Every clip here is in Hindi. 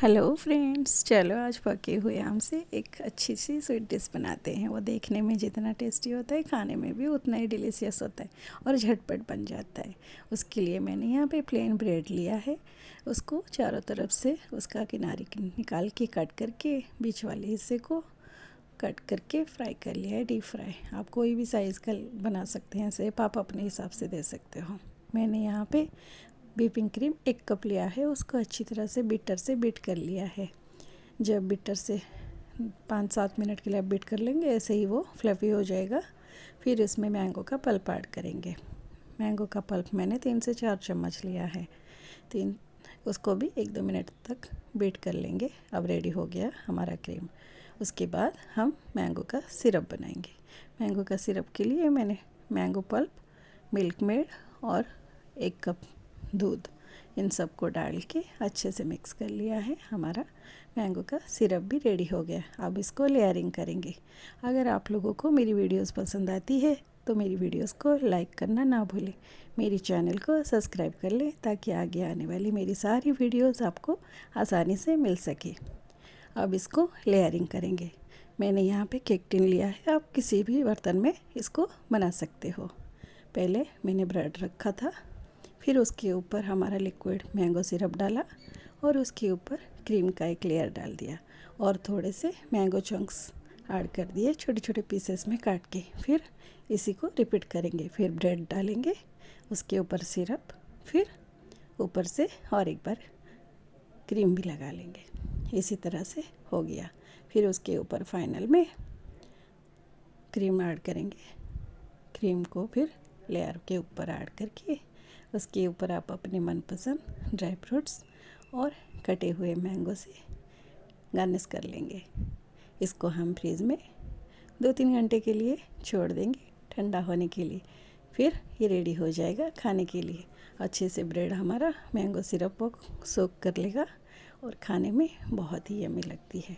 हेलो फ्रेंड्स, चलो आज पके हुए आम से एक अच्छी सी स्वीट डिश बनाते हैं। वो देखने में जितना टेस्टी होता है खाने में भी उतना ही डिलीशियस होता है और झटपट बन जाता है। उसके लिए मैंने यहाँ पे प्लेन ब्रेड लिया है। उसको चारों तरफ से उसका किनारे निकाल के कट करके बीच वाले हिस्से को कट करके फ्राई कर लिया है, डीप फ्राई। आप कोई भी साइज़ का बना सकते हैं, शेप आप अपने हिसाब से दे सकते हो। मैंने यहाँ पे व्हिपिंग क्रीम 1 कप लिया है। उसको अच्छी तरह से बीटर से बीट कर लिया है। जब बीटर से 5-7 मिनट के लिए आप बीट कर लेंगे, ऐसे ही वो फ्लफ़ी हो जाएगा। फिर इसमें मैंगो का पल्प ऐड करेंगे। मैंगो का पल्प मैंने 3 से 4 चम्मच लिया है। उसको भी 1-2 मिनट तक बीट कर लेंगे। अब रेडी हो गया हमारा क्रीम। उसके बाद हम मैंगो का सिरप बनाएंगे। मैंगो का सिरप के लिए मैंने मैंगो पल्प, मिल्क मेड और 1 कप दूध, इन सब को डाल के अच्छे से मिक्स कर लिया है। हमारा मैंगो का सिरप भी रेडी हो गया। अब इसको लेयरिंग करेंगे। अगर आप लोगों को मेरी वीडियोस पसंद आती है तो मेरी वीडियोस को लाइक करना ना भूलें। मेरी चैनल को सब्सक्राइब कर लें ताकि आगे आने वाली मेरी सारी वीडियोस आपको आसानी से मिल सके। अब इसको लेयरिंग करेंगे। मैंने यहाँ पे केक टिन लिया है, आप किसी भी बर्तन में इसको बना सकते हो। पहले मैंने ब्रेड रखा था, फिर उसके ऊपर हमारा लिक्विड मैंगो सिरप डाला और उसके ऊपर क्रीम का एक लेयर डाल दिया और थोड़े से मैंगो चंक्स ऐड कर दिए छोटे छोटे पीसेस में काट के। फिर इसी को रिपीट करेंगे। फिर ब्रेड डालेंगे, उसके ऊपर सिरप, फिर ऊपर से और एक बार क्रीम भी लगा लेंगे। इसी तरह से हो गया। फिर उसके ऊपर फाइनल में क्रीम ऐड करेंगे। क्रीम को फिर लेयर के ऊपर ऐड करके उसके ऊपर आप अपने मनपसंद ड्राई फ्रूट्स और कटे हुए मैंगो से गार्निश कर लेंगे। इसको हम फ्रीज़ में 2-3 घंटे के लिए छोड़ देंगे ठंडा होने के लिए। फिर ये रेडी हो जाएगा खाने के लिए। अच्छे से ब्रेड हमारा मैंगो सिरप को सोक कर लेगा और खाने में बहुत ही यम्मी लगती है।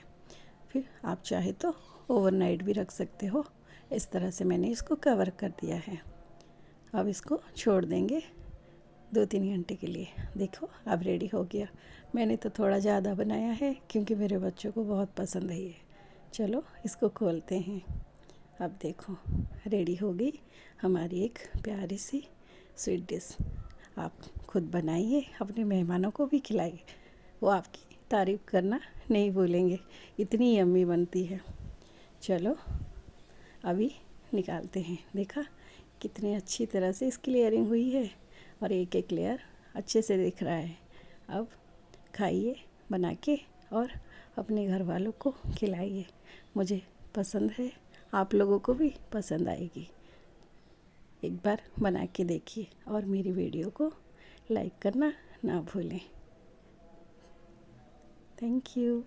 फिर आप चाहे तो ओवरनाइट भी रख सकते हो। इस तरह से मैंने इसको कवर कर दिया है। अब इसको छोड़ देंगे 2-3 घंटे के लिए। देखो अब रेडी हो गया। मैंने तो थोड़ा ज़्यादा बनाया है क्योंकि मेरे बच्चों को बहुत पसंद है ये। चलो इसको खोलते हैं। अब देखो रेडी हो गई हमारी एक प्यारी सी स्वीट डिश। आप खुद बनाइए, अपने मेहमानों को भी खिलाइए, वो आपकी तारीफ़ करना नहीं भूलेंगे। इतनी यम्मी बनती है। चलो अभी निकालते हैं। देखा कितनी अच्छी तरह से इसकी लेयरिंग हुई है और एक एक लेयर अच्छे से दिख रहा है। अब खाइए बना के और अपने घर वालों को खिलाइए। मुझे पसंद है, आप लोगों को भी पसंद आएगी। एक बार बना के देखिए और मेरी वीडियो को लाइक करना ना भूलें। Thank you.